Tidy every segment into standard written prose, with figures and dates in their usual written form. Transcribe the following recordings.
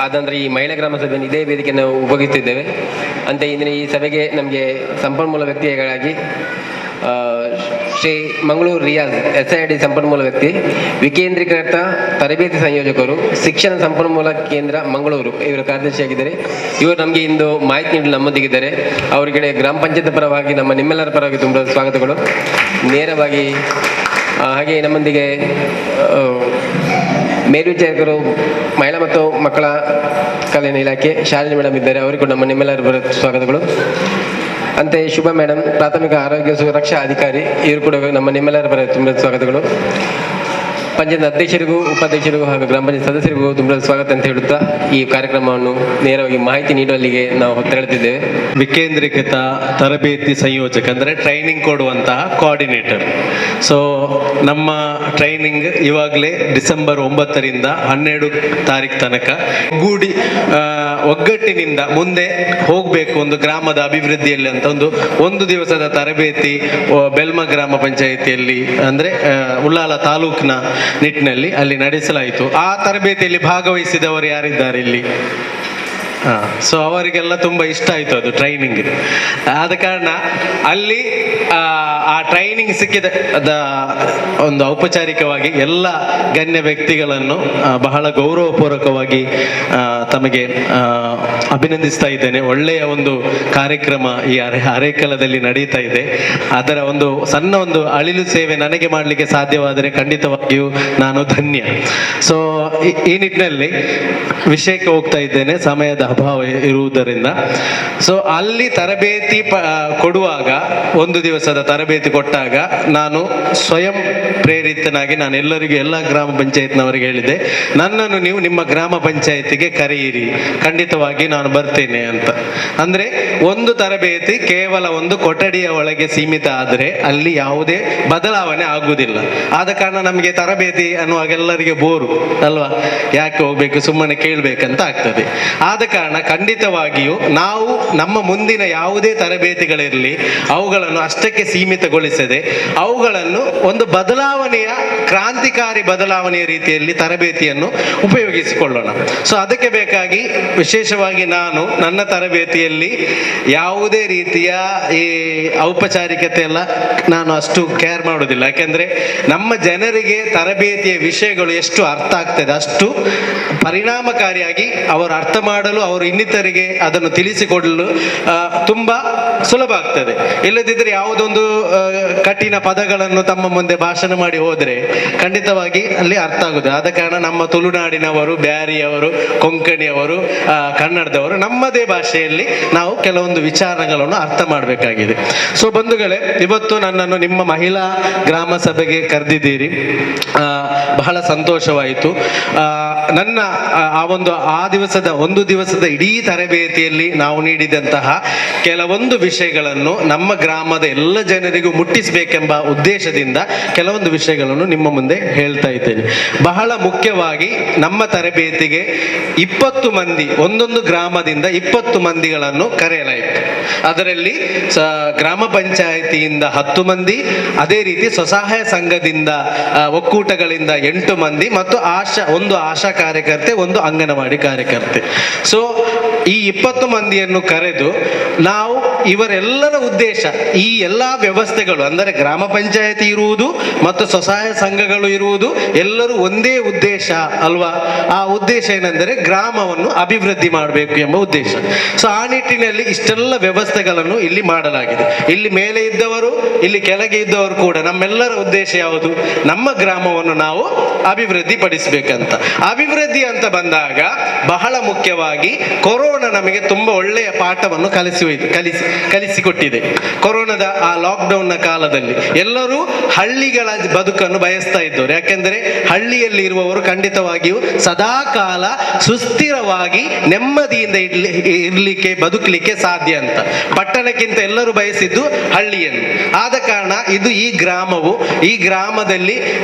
ಆದ ನಂತರ ಈ ಮಹಿಳಾ ಗ್ರಾಮ ಸಭೆಯನ್ನು ಇದೇ ವೇದಿಕೆಯನ್ನು ಉಪಯೋಗಿಸುತ್ತಿದ್ದೇವೆ. ಅಂತ ಇಂದಿನ ಈ ಸಭೆಗೆ ನಮಗೆ ಸಂಪನ್ಮೂಲ ವ್ಯಕ್ತಿಗಳಾಗಿ ಶ್ರೀ ಮಂಗಳೂರು ರಿಯಾಜ್ SID ಸಂಪನ್ಮೂಲ ವ್ಯಕ್ತಿ, ವಿಕೇಂದ್ರೀಕೃತ ತರಬೇತಿ ಸಂಯೋಜಕರು, ಶಿಕ್ಷಣ ಸಂಪನ್ಮೂಲ ಕೇಂದ್ರ ಮಂಗಳೂರು ಇವರ ಕಾರ್ಯದರ್ಶಿಯಾಗಿದ್ದಾರೆ. ಇವರು ನಮಗೆ ಇಂದು ಮಾಹಿತಿ ನೀಡಲು ನಮ್ಮೊಂದಿಗಿದ್ದಾರೆ. ಅವರಿಗೆ ಗ್ರಾಮ ಪಂಚಾಯತ್ ಪರವಾಗಿ ನಿಮ್ಮೆಲ್ಲರ ಪರವಾಗಿ ತುಂಬ ಸ್ವಾಗತಗಳು. ನೇರವಾಗಿ ಹಾಗೆ ನಮ್ಮೊಂದಿಗೆ ಮೇಲ್ವಿಚಾರಕರು ಮಹಿಳಾ ಮತ್ತು ಮಕ್ಕಳ ಕಲ್ಯಾಣ ಇಲಾಖೆ ಶಾಲಿನಿ ಮೇಡಮ್ ಇದ್ದಾರೆ. ಅವರಿಗೂ ನಿಮ್ಮೆಲ್ಲರ ಸ್ವಾಗತಗಳು. ಅಂತೆ ಶುಭ ಮೇಡಮ್, ಪ್ರಾಥಮಿಕ ಆರೋಗ್ಯ ಸುರಕ್ಷಾ ಅಧಿಕಾರಿ, ಇವರು ಕೂಡ ನಿಮ್ಮೆಲ್ಲರ ಪರ ತುಂಬ ಸ್ವಾಗತಗಳು. ಪಂಚಾಯತ್ ಅಧ್ಯಕ್ಷರಿಗೂ ಉಪಾಧ್ಯಕ್ಷರಿಗೂ ಹಾಗೂ ಗ್ರಾಮ ಪಂಚಾಯತ್ ಸದಸ್ಯರಿಗೂ ತುಂಬ ಸ್ವಾಗತ ಅಂತ ಹೇಳುತ್ತಾ ಈ ಕಾರ್ಯಕ್ರಮವನ್ನು ನೇರವಾಗಿ ಮಾಹಿತಿ ನೀಡುವಲ್ಲಿಗೆ ನಾವು ತೆರಳುತ್ತಿದ್ದೇವೆ. ವಿಕೇಂದ್ರೀಕೃತ ತರಬೇತಿ ಸಂಯೋಜಕ ಅಂದರೆ ಟ್ರೈನಿಂಗ್ ಕೊಡುವಂತಹ ಕೋಆರ್ಡಿನೇಟರ್. ಸೊ ನಮ್ಮ ಟ್ರೈನಿಂಗ್ ಇವಾಗಲೇ ಡಿಸೆಂಬರ್ 9ರಿಂದ 12 ತಾರೀಕು ತನಕ ಒಗ್ಗಟ್ಟಿನಿಂದ ಮುಂದೆ ಹೋಗಬೇಕು ಒಂದು ಗ್ರಾಮದ ಅಭಿವೃದ್ಧಿಯಲ್ಲಿ ಅಂತ ಒಂದು ದಿವಸದ ತರಬೇತಿ ಬೆಲ್ಮ ಗ್ರಾಮ ಪಂಚಾಯಿತಿಯಲ್ಲಿ ಅಂದರೆ ಉಳ್ಳಾಲ ತಾಲೂಕಿನ ನಿಟ್ಟಿನಲ್ಲಿ ಅಲ್ಲಿ ನಡೆಸಲಾಯಿತು. ಆ ತರಬೇತಿಯಲ್ಲಿ ಭಾಗವಹಿಸಿದವರು ಯಾರಿದ್ದಾರೆ ಇಲ್ಲಿ? ಸೊ ಅವರಿಗೆಲ್ಲ ತುಂಬ ಇಷ್ಟ ಆಯಿತು ಅದು ಟ್ರೈನಿಂಗ್. ಆದ ಕಾರಣ ಅಲ್ಲಿ ಆ ಟ್ರೈನಿಂಗ್ ಸಿಕ್ಕಿದ ಒಂದು ಔಪಚಾರಿಕವಾಗಿ ಎಲ್ಲ ಗಣ್ಯ ವ್ಯಕ್ತಿಗಳನ್ನು ಬಹಳ ಗೌರವಪೂರ್ವಕವಾಗಿ ತಮಗೆ ಅಭಿನಂದಿಸ್ತಾ ಇದ್ದೇನೆ. ಒಳ್ಳೆಯ ಒಂದು ಕಾರ್ಯಕ್ರಮ ಈ ಅರೇಕಲದಲ್ಲಿ ನಡೀತಾ ಇದೆ. ಅದರ ಒಂದು ಸಣ್ಣ ಒಂದು ಅಳಿಲು ಸೇವೆ ನನಗೆ ಮಾಡಲಿಕ್ಕೆ ಸಾಧ್ಯವಾದರೆ ಖಂಡಿತವಾಗಿಯೂ ನಾನು ಧನ್ಯ. ಸೊ ಈ ನಿಟ್ಟಿನಲ್ಲಿ ವಿಷಯಕ್ಕೆ ಹೋಗ್ತಾ ಇದ್ದೇನೆ, ಸಮಯದ ಅಭಾವ ಇರುವುದರಿಂದ. ಸೊ ಅಲ್ಲಿ ತರಬೇತಿ ಕೊಡುವಾಗ, ಒಂದು ದಿವಸದ ತರಬೇತಿ ಕೊಟ್ಟಾಗ ನಾನು ಸ್ವಯಂ ಪ್ರೇರಿತನಾಗಿ ನಾನು ಎಲ್ಲ ಗ್ರಾಮ ಪಂಚಾಯತ್ನವರಿಗೆ ಹೇಳಿದೆ, ನನ್ನನ್ನು ನೀವು ನಿಮ್ಮ ಗ್ರಾಮ ಪಂಚಾಯತಿಗೆ ಕರೆಯಿರಿ, ಖಂಡಿತವಾಗಿ ನಾನು ಬರ್ತೇನೆ ಅಂತ. ಅಂದ್ರೆ ಒಂದು ತರಬೇತಿ ಕೇವಲ ಒಂದು ಕೊಠಡಿಯ ಒಳಗೆ ಸೀಮಿತ ಆದರೆ ಅಲ್ಲಿ ಯಾವುದೇ ಬದಲಾವಣೆ ಆಗುವುದಿಲ್ಲ. ಆದ ಕಾರಣ ನಮಗೆ ತರಬೇತಿ ಅನ್ನುವಾಗೆಲ್ಲರಿಗೆ ಬೋರು ಅಲ್ವಾ, ಯಾಕೆ ಹೋಗ್ಬೇಕು, ಸುಮ್ಮನೆ ಕೇಳಬೇಕಂತ ಆಗ್ತದೆ. ಆದ ಕಾರಣ ಖಂಡಿತವಾಗಿಯೂ ನಾವು ನಮ್ಮ ಮುಂದಿನ ಯಾವುದೇ ತರಬೇತಿಗಳಿರಲಿ ಅವುಗಳನ್ನು ಅಷ್ಟಕ್ಕೆ ಸೀಮಿತಗೊಳಿಸದೆ ಅವುಗಳನ್ನು ಒಂದು ಬದಲಾವಣೆಯ, ಕ್ರಾಂತಿಕಾರಿ ಬದಲಾವಣೆಯ ರೀತಿಯಲ್ಲಿ ತರಬೇತಿಯನ್ನು ಉಪಯೋಗಿಸಿಕೊಳ್ಳೋಣ. ಸೊ ಅದಕ್ಕೆ ಬೇಕಾಗಿ ವಿಶೇಷವಾಗಿ ನಾನು ನನ್ನ ತರಬೇತಿಯಲ್ಲಿ ಯಾವುದೇ ರೀತಿಯ ಈ ಔಪಚಾರಿಕತೆ ಎಲ್ಲ ನಾನು ಅಷ್ಟು ಕೇರ್ ಮಾಡೋದಿಲ್ಲ. ಯಾಕೆಂದ್ರೆ ನಮ್ಮ ಜನರಿಗೆ ತರಬೇತಿಯ ವಿಷಯಗಳು ಎಷ್ಟು ಅರ್ಥ ಆಗ್ತದೆ ಅಷ್ಟು ಪರಿಣಾಮಕಾರಿಯಾಗಿ ಅವರು ಅರ್ಥ ಮಾಡಲು, ಅವರು ಇನ್ನಿತರಿಗೆ ಅದನ್ನು ತಿಳಿಸಿಕೊಡಲು ತುಂಬಾ ಸುಲಭ ಆಗ್ತದೆ. ಇಲ್ಲದಿದ್ದರೆ ಯಾವುದೊಂದು ಕಠಿಣ ಪದಗಳನ್ನು ತಮ್ಮ ಮುಂದೆ ಭಾಷಣ ಮಾಡಿ ಹೋದ್ರೆ ಖಂಡಿತವಾಗಿ ಅಲ್ಲಿ ಅರ್ಥ ಆಗುದು. ಆದ ಕಾರಣ ನಮ್ಮ ತುಳುನಾಡಿನವರು, ಬ್ಯಾರಿಯವರು, ಕೊಂಕಣಿಯವರು, ಕನ್ನಡದವರು ನಮ್ಮದೇ ಭಾಷೆಯಲ್ಲಿ ನಾವು ಕೆಲವೊಂದು ವಿಚಾರಗಳನ್ನು ಅರ್ಥ ಮಾಡಬೇಕಾಗಿದೆ. ಸೊ ಬಂಧುಗಳೇ, ಇವತ್ತು ನನ್ನನ್ನು ನಿಮ್ಮ ಮಹಿಳಾ ಗ್ರಾಮ ಸಭೆಗೆ ಕರೆದಿದ್ದೀರಿ, ಬಹಳ ಸಂತೋಷವಾಯಿತು. ನನ್ನ ಒಂದು ದಿವಸದ ಇಡೀ ತರಬೇತಿಯಲ್ಲಿ ನಾವು ನೀಡಿದಂತಹ ಕೆಲವೊಂದು ವಿಷಯಗಳನ್ನು ನಮ್ಮ ಗ್ರಾಮದ ಎಲ್ಲ ಜನರಿಗೂ ಮುಟ್ಟಿಸಬೇಕೆಂಬ ಉದ್ದೇಶದಿಂದ ಕೆಲವೊಂದು ವಿಷಯಗಳನ್ನು ನಿಮ್ಮ ಮುಂದೆ ಹೇಳ್ತಾ ಇದ್ದೇನೆ. ಬಹಳ ಮುಖ್ಯವಾಗಿ ನಮ್ಮ ತರಬೇತಿಗೆ 20 ಮಂದಿ, ಒಂದೊಂದು ಗ್ರಾಮದಿಂದ 20 ಮಂದಿಗಳನ್ನು ಕರೆಯಲಾಯಿತು. ಅದರಲ್ಲಿ ಗ್ರಾಮ ಪಂಚಾಯಿತಿಯಿಂದ 10 ಮಂದಿ, ಅದೇ ರೀತಿ ಸ್ವಸಹಾಯ ಸಂಘದಿಂದ ಒಕ್ಕೂಟಗಳಿಂದ 8 ಮಂದಿ ಮತ್ತು ಒಂದು ಆಶಾ ಕಾರ್ಯಕರ್ತೆ, ಒಂದು ಅಂಗನವಾಡಿ ಕಾರ್ಯಕರ್ತೆ. ಸೊ ಈ 20 ಮಂದಿಯನ್ನು ಕರೆದು ನಾವು ಇವರೆಲ್ಲರ ಉದ್ದೇಶ, ಈ ಎಲ್ಲಾ ವ್ಯವಸ್ಥೆಗಳು ಅಂದರೆ ಗ್ರಾಮ ಪಂಚಾಯತಿ ಇರುವುದು ಮತ್ತು ಸ್ವಸಹಾಯ ಸಂಘಗಳು ಇರುವುದು ಎಲ್ಲರೂ ಒಂದೇ ಉದ್ದೇಶ ಅಲ್ವಾ? ಆ ಉದ್ದೇಶ ಏನೆಂದರೆ ಗ್ರಾಮವನ್ನು ಅಭಿವೃದ್ಧಿ ಮಾಡಬೇಕು ಎಂಬ ಉದ್ದೇಶ. ಸೊ ಆ ನಿಟ್ಟಿನಲ್ಲಿ ಇಷ್ಟೆಲ್ಲ ವ್ಯವಸ್ಥೆಗಳನ್ನು ಇಲ್ಲಿ ಮಾಡಲಾಗಿದೆ. ಇಲ್ಲಿ ಮೇಲೆ ಇದ್ದವರು, ಇಲ್ಲಿ ಕೆಳಗೆ ಇದ್ದವರು ಕೂಡ ನಮ್ಮೆಲ್ಲರ ಉದ್ದೇಶ ಯಾವುದು? ನಮ್ಮ ಗ್ರಾಮವನ್ನು ನಾವು ಅಭಿವೃದ್ಧಿ ಪಡಿಸಬೇಕಂತ. ಅಭಿವೃದ್ಧಿ ಅಂತ ಬಂದಾಗ ಬಹಳ ಮುಖ್ಯವಾಗಿ ಕೊರೋನಾ ನಮಗೆ ತುಂಬಾ ಒಳ್ಳೆಯ ಪಾಠವನ್ನು ಕಲಿಸಿಕೊಟ್ಟಿದೆ. ಕೊರೋನಾದ ಆ ಲಾಕ್ಡೌನ್ ನ ಕಾಲದಲ್ಲಿ ಎಲ್ಲರೂ ಹಳ್ಳಿಗಳ ಬದುಕನ್ನು ಬಯಸ್ತಾ ಇದ್ದವರು. ಯಾಕೆಂದ್ರೆ ಹಳ್ಳಿಯಲ್ಲಿ ಇರುವವರು ಖಂಡಿತವಾಗಿಯೂ ಸದಾ ಕಾಲ ಸುಸ್ಥಿರವಾಗಿ ನೆಮ್ಮದಿಯಿಂದ ಇರ್ಲಿಕ್ಕೆ, ಬದುಕಲಿಕ್ಕೆ ಸಾಧ್ಯ ಅಂತ. ಪಟ್ಟಣಕ್ಕಿಂತ ಎಲ್ಲರೂ ಬಯಸಿದ್ದು ಹಳ್ಳಿಯನ್ನು. ಆದ ಕಾರಣ ಈ ಗ್ರಾಮದಲ್ಲಿ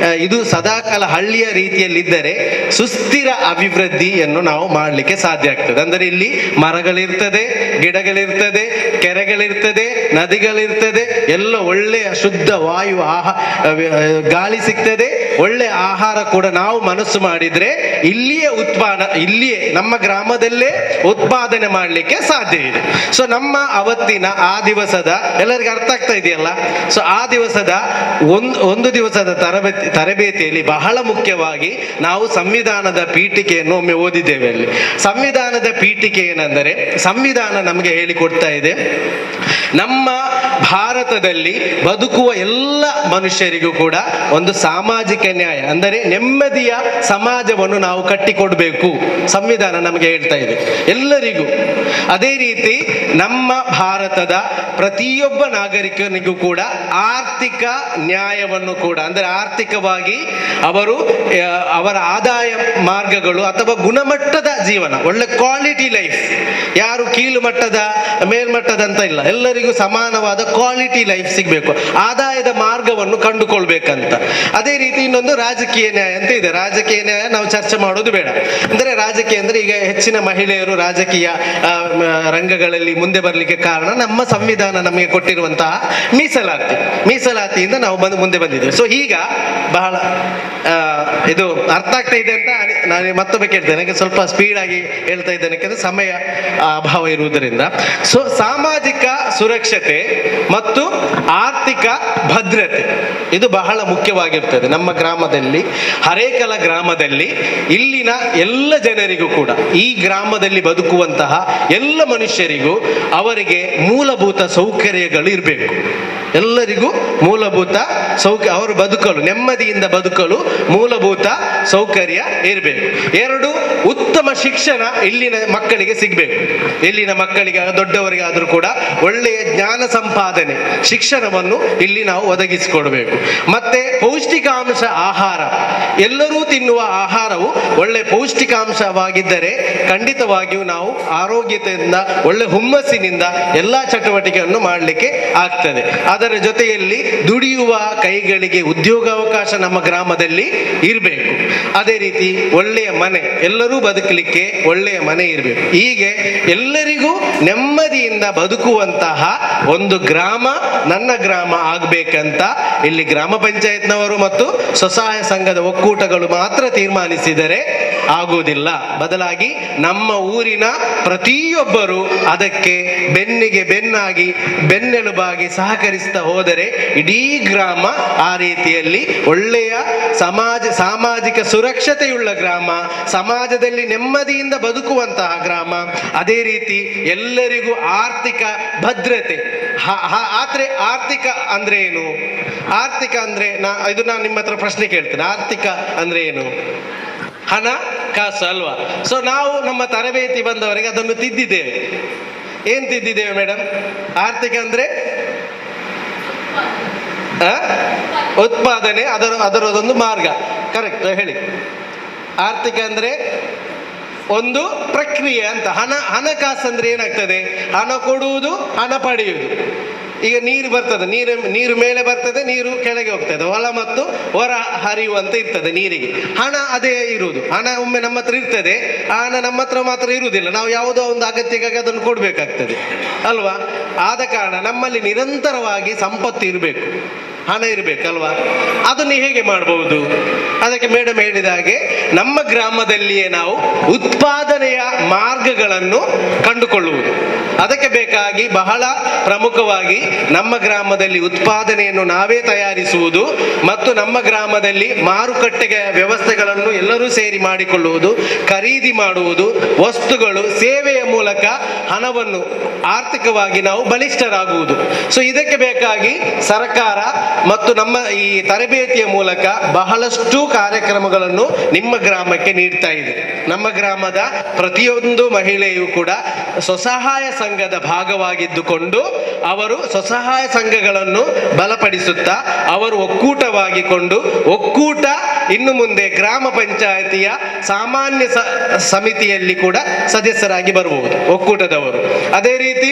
ಇದು ಸದಾಕಾಲ ಹಳ್ಳಿಯ ರೀತಿಯಲ್ಲಿದ್ದರೆ ಸುಸ್ಥಿರ ಅಭಿವೃದ್ಧಿಯನ್ನು ನಾವು ಮಾಡಲಿಕ್ಕೆ ಸಾಧ್ಯ ಆಗ್ತದೆ. ಅಂದರೆ ಇಲ್ಲಿ ಮರಗಳಿರ್ತದೆ, ಗಿಡಗಳಿರ್ತದೆ, ಕೆರೆಗಳಿರ್ತದೆ, ನದಿಗಳಿರ್ತದೆ, ಎಲ್ಲ ಒಳ್ಳೆಯ ಶುದ್ಧ ವಾಯು ಗಾಳಿ ಸಿಗ್ತದೆ, ಒಳ್ಳೆ ಆಹಾರ ಕೂಡ ನಾವು ಮನಸ್ಸು ಮಾಡಿದ್ರೆ ಇಲ್ಲಿಯೇ ನಮ್ಮ ಗ್ರಾಮದಲ್ಲೇ ಉತ್ಪಾದನೆ ಮಾಡಲಿಕ್ಕೆ ಸಾಧ್ಯ ಇದೆ. ಸೊ ನಮ್ಮ ಅವತ್ತಿನ ಆ ದಿವಸದ ಎಲ್ಲರಿಗೂ ಅರ್ಥ ಆಗ್ತಾ ಇದೆಯಲ್ಲ. ಸೊ ಆ ದಿವಸದ ಒಂದು ದಿವಸದ ತರಬೇತಿಯಲ್ಲಿ ಬಹಳ ಮುಖ್ಯವಾಗಿ ನಾವು ಸಂವಿಧಾನದ ಪೀಠಿಕೆಯನ್ನು ಒಮ್ಮೆ ಓದಿದ್ದೇವೆ. ಅಲ್ಲಿ ಸಂವಿಧಾನದ ಪೀಠಿಕೆ ಏನೆಂದರೆ, ಸಂವಿಧಾನ ನಮಗೆ ಹೇಳಿಕೊಡ್ತಾ ಇದೆ, ನಮ್ಮ ಭಾರತದಲ್ಲಿ ಬದುಕುವ ಎಲ್ಲ ಮನುಷ್ಯರಿಗೂ ಕೂಡ ಒಂದು ಸಾಮಾಜಿಕ ನ್ಯಾಯ ಅಂದರೆ ನೆಮ್ಮದಿಯ ಸಮಾಜವನ್ನು ನಾವು ಕಟ್ಟಿಕೊಡ್ಬೇಕು. ಸಂವಿಧಾನ ನಮಗೆ ಹೇಳ್ತಾ ಇದೆ ಎಲ್ಲರಿಗೂ. ಅದೇ ರೀತಿ ನಮ್ಮ ಭಾರತದ ಪ್ರತಿಯೊಬ್ಬ ನಾಗರಿಕನಿಗೂ ಕೂಡ ಆರ್ಥಿಕ ನ್ಯಾಯವನ್ನು ಕೂಡ ಅಂದರೆ ಆರ್ಥಿಕವಾಗಿ ಅವರ ಆದಾಯ ಮಾರ್ಗಗಳು ಅಥವಾ ಗುಣಮಟ್ಟದ ಜೀವನ, ಒಳ್ಳೆ ಕ್ವಾಲಿಟಿ ಲೈಫ್, ಯಾರು ಕೀಳು ಮಟ್ಟದ ಮೇಲ್ಮಟ್ಟದ ಅಂತ ಇಲ್ಲ, ಎಲ್ಲರಿಗೂ ಸಮಾನವಾದ ಕ್ವಾಲಿಟಿ ಲೈಫ್ ಸಿಗಬೇಕು, ಆದಾಯದ ಮಾರ್ಗವನ್ನು ಕಂಡುಕೊಳ್ಬೇಕಂತ. ಅದೇ ರೀತಿ ಇನ್ನೊಂದು ರಾಜಕೀಯ ನ್ಯಾಯ ಅಂತ ಇದೆ. ರಾಜಕೀಯ ನ್ಯಾಯ ನಾವು ಚರ್ಚೆ ಮಾಡೋದು ಬೇಡ. ಅಂದರೆ ರಾಜಕೀಯ ಅಂದರೆ ಈಗ ಹೆಚ್ಚಿನ ಮಹಿಳೆಯರು ರಾಜಕೀಯ ರಂಗಗಳಲ್ಲಿ ಮುಂದೆ ಬರಲಿಕ್ಕೆ ಕಾರಣ ನಮ್ಮ ಸಂವಿಧಾನ ನಮಗೆ ಕೊಟ್ಟಿರುವಂತಹ ಮೀಸಲಾತಿಯಿಂದ ನಾವು ಮುಂದೆ ಬಂದಿದ್ದೇವೆ. ಸೊ ಈಗ ಬಹಳ ಇದು ಅರ್ಥ ಆಗ್ತಾ ಇದೆ ಅಂತ ನಾನು ಮತ್ತೊಮ್ಮೆ ಕೇಳ್ತೇನೆ. ನನಗೆ ಸ್ವಲ್ಪ ಸ್ಪೀಡ್ ಆಗಿ ಹೇಳ್ತಾ ಇದ್ದೇನೆ, ಯಾಕಂದ್ರೆ ಸಮಯ ಅಭಾವ ಇರುವುದರಿಂದ. ಸೊ ಸಾಮಾಜಿಕ ಸುರಕ್ಷತೆ ಮತ್ತು ಆರ್ಥಿಕ ಭದ್ರತೆ ಇದು ಬಹಳ ಮುಖ್ಯವಾಗಿರ್ತದೆ ನಮ್ಮ ಗ್ರಾಮದಲ್ಲಿ. ಹರೇಕಲ ಗ್ರಾಮದಲ್ಲಿ ಇಲ್ಲಿನ ಎಲ್ಲ ಜನರಿಗೂ ಕೂಡ, ಈ ಗ್ರಾಮದಲ್ಲಿ ಬದುಕುವಂತಹ ಎಲ್ಲ ಮನುಷ್ಯರಿಗೂ ಅವರಿಗೆ ಮೂಲಭೂತ ಸೌಕರ್ಯಗಳು ಇರಬೇಕು. ಎಲ್ಲರಿಗೂ ಮೂಲಭೂತ ಅವರು ಬದುಕಲು, ನೆಮ್ಮದಿಯಿಂದ ಬದುಕಲು ಮೂಲಭೂತ ಸೌಕರ್ಯ ಇರಬೇಕು. ಎರಡು, ಉತ್ತಮ ಶಿಕ್ಷಣ ಇಲ್ಲಿನ ಮಕ್ಕಳಿಗೆ ಸಿಗಬೇಕು. ಇಲ್ಲಿನ ಮಕ್ಕಳಿಗೆ ದೊಡ್ಡವರಿಗಾದ್ರೂ ಕೂಡ ಒಳ್ಳೆಯ ಜ್ಞಾನ ಸಂಪಾದನೆ, ಶಿಕ್ಷಣವನ್ನು ಇಲ್ಲಿ ನಾವು ಒದಗಿಸಿಕೊಡ್ಬೇಕು. ಮತ್ತೆ ಪೌಷ್ಟಿಕಾಂಶ ಆಹಾರ, ಎಲ್ಲರೂ ತಿನ್ನುವ ಆಹಾರವು ಒಳ್ಳೆ ಪೌಷ್ಟಿಕಾಂಶವಾಗಿದ್ದರೆ ಖಂಡಿತವಾಗಿಯೂ ನಾವು ಆರೋಗ್ಯತೆಯಿಂದ ಒಳ್ಳೆ ಹುಮ್ಮಸ್ಸಿನಿಂದ ಎಲ್ಲಾ ಚಟುವಟಿಕೆಯನ್ನು ಮಾಡಲಿಕ್ಕೆ ಆಗ್ತದೆ. ಅದರ ಜೊತೆಯಲ್ಲಿ ದುಡಿಯುವ ಕೈಗಳಿಗೆ ಉದ್ಯೋಗಾವಕಾಶ ನಮ್ಮ ಗ್ರಾಮದಲ್ಲಿ ಇರಬೇಕು. ಅದೇ ರೀತಿ ಒಳ್ಳೆಯ ಮನೆ, ಎಲ್ಲರೂ ಬದುಕಲಿಕ್ಕೆ ಒಳ್ಳೆಯ ಮನೆ ಇರಬೇಕು. ಹೀಗೆ ಎಲ್ಲರಿಗೂ ನೆಮ್ಮದಿಯಿಂದ ಬದುಕುವಂತಹ ಒಂದು ಗ್ರಾಮ ನನ್ನ ಗ್ರಾಮ ಆಗ್ಬೇಕಂತ ಇಲ್ಲಿ ಗ್ರಾಮ ಪಂಚಾಯತ್ನವರು ಮತ್ತು ಸ್ವಸಹಾಯ ಸಂಘದ ಒಕ್ಕೂಟಗಳು ಮಾತ್ರ ತೀರ್ಮಾನಿಸಿದರೆ ಆಗುವುದಿಲ್ಲ. ಬದಲಾಗಿ ನಮ್ಮ ಊರಿನ ಪ್ರತಿಯೊಬ್ಬರು ಅದಕ್ಕೆ ಬೆನ್ನಿಗೆ ಬೆನ್ನಾಗಿ ಬೆನ್ನೆಲುಬಾಗಿ ಸಹಕರಿಸ್ತಾ ಹೋದರೆ ಇಡೀ ಗ್ರಾಮ ಆ ರೀತಿಯಲ್ಲಿ ಒಳ್ಳೆಯ ಸಾಮಾಜಿಕ ಸುರಕ್ಷತೆಯುಳ್ಳ ಗ್ರಾಮ, ಸಮಾಜದಲ್ಲಿ ನೆಮ್ಮದಿಯಿಂದ ಬದುಕುವಂತಹ ಗ್ರಾಮ. ಅದೇ ರೀತಿ ಎಲ್ಲರಿಗೂ ಆರ್ಥಿಕ ಭದ್ರತೆ. ಆದ್ರೆ ಆರ್ಥಿಕ ಅಂದ್ರೆ ಏನು? ಆರ್ಥಿಕ ಅಂದ್ರೆ ನಾನು ನಿಮ್ಮ ಹತ್ರ ಪ್ರಶ್ನೆ ಕೇಳ್ತೇನೆ. ಆರ್ಥಿಕ ಅಂದ್ರೆ ಏನು? ಹಣ ಕಾಸು ಅಲ್ವಾ? ಸೊ ನಾವು ನಮ್ಮ ತರಬೇತಿ ಬಂದವರಿಗೆ ಅದನ್ನು ತಿದ್ದಿದ್ದೇವೆ. ಏನ್ ತಿದ್ದಿದ್ದೇವೆ ಮೇಡಮ್? ಆರ್ಥಿಕ ಅಂದ್ರೆ ಉತ್ಪಾದನೆ, ಅದರದೊಂದು ಮಾರ್ಗ. ಕರೆಕ್ಟ್ ಹೇಳಿ. ಆರ್ಥಿಕ ಅಂದ್ರೆ ಒಂದು ಪ್ರಕ್ರಿಯೆ ಅಂತ. ಹಣಕಾಸು ಅಂದ್ರೆ ಏನಾಗ್ತದೆ? ಹಣ ಕೊಡುವುದು, ಹಣ ಪಡೆಯುವುದು. ಈಗ ನೀರು ಬರ್ತದೆ, ನೀರು ಮೇಲೆ ಬರ್ತದೆ, ನೀರು ಕೆಳಗೆ ಹೋಗ್ತದೆ, ಹೊಲ ಮತ್ತು ಹೊರ ಹರಿಯುವಂತ ಇರ್ತದೆ ನೀರಿಗೆ. ಹಣ ಅದೇ ಇರುವುದು. ಹಣ ಒಮ್ಮೆ ನಮ್ಮ ಹತ್ರ ಇರ್ತದೆ, ಆ ಹಣ ನಮ್ಮ ಹತ್ರ ಮಾತ್ರ ಇರುವುದಿಲ್ಲ. ನಾವು ಯಾವುದೋ ಒಂದು ಅಗತ್ಯಕ್ಕಾಗಿ ಅದನ್ನು ಕೊಡ್ಬೇಕಾಗ್ತದೆ ಅಲ್ವಾ? ಆದ ಕಾರಣ ನಮ್ಮಲ್ಲಿ ನಿರಂತರವಾಗಿ ಸಂಪತ್ತು ಇರಬೇಕು, ಹಣ ಇರಬೇಕಲ್ವಾ? ಅದನ್ನು ಹೇಗೆ ಮಾಡಬಹುದು? ಅದಕ್ಕೆ ಮೇಡಮ್ ಹೇಳಿದ ಹಾಗೆ ನಮ್ಮ ಗ್ರಾಮದಲ್ಲಿಯೇ ನಾವು ಉತ್ಪಾದನೆಯ ಮಾರ್ಗಗಳನ್ನು ಕಂಡುಕೊಳ್ಳುವುದು. ಅದಕ್ಕೆ ಬೇಕಾಗಿ ಬಹಳ ಪ್ರಮುಖವಾಗಿ ನಮ್ಮ ಗ್ರಾಮದಲ್ಲಿ ಉತ್ಪಾದನೆಯನ್ನು ನಾವೇ ತಯಾರಿಸುವುದು ಮತ್ತು ನಮ್ಮ ಗ್ರಾಮದಲ್ಲಿ ಮಾರುಕಟ್ಟೆಗೆ ವ್ಯವಸ್ಥೆಗಳನ್ನು ಎಲ್ಲರೂ ಸೇರಿ ಮಾಡಿಕೊಳ್ಳುವುದು, ಖರೀದಿ ಮಾಡುವುದು, ವಸ್ತುಗಳು, ಸೇವೆಯ ಮೂಲಕ ಹಣವನ್ನು ಆರ್ಥಿಕವಾಗಿ ನಾವು ಬಲಿಷ್ಠರಾಗುವುದು. ಸೊ ಇದಕ್ಕೆ ಬೇಕಾಗಿ ಸರ್ಕಾರ ಮತ್ತು ನಮ್ಮ ಈ ತರಬೇತಿಯ ಮೂಲಕ ಬಹಳಷ್ಟು ಕಾರ್ಯಕ್ರಮಗಳನ್ನು ನಿಮ್ಮ ಗ್ರಾಮಕ್ಕೆ ನೀಡ್ತಾ ಇದೆ. ನಮ್ಮ ಗ್ರಾಮದ ಪ್ರತಿಯೊಂದು ಮಹಿಳೆಯೂ ಕೂಡ ಸ್ವಸಹಾಯ ಸಂಘದ ಭಾಗವಾಗಿದ್ದುಕೊಂಡು ಅವರು ಸ್ವಸಹಾಯ ಸಂಘಗಳನ್ನು ಬಲಪಡಿಸುತ್ತಾ ಅವರು ಒಕ್ಕೂಟವಾಗಿಕೊಂಡು ಒಕ್ಕೂಟ ಇನ್ನು ಮುಂದೆ ಗ್ರಾಮ ಪಂಚಾಯಿತಿಯ ಸಾಮಾನ್ಯ ಸಮಿತಿಯಲ್ಲಿ ಕೂಡ ಸದಸ್ಯರಾಗಿ ಬರಬಹುದು ಒಕ್ಕೂಟದವರು. ಅದೇ ರೀತಿ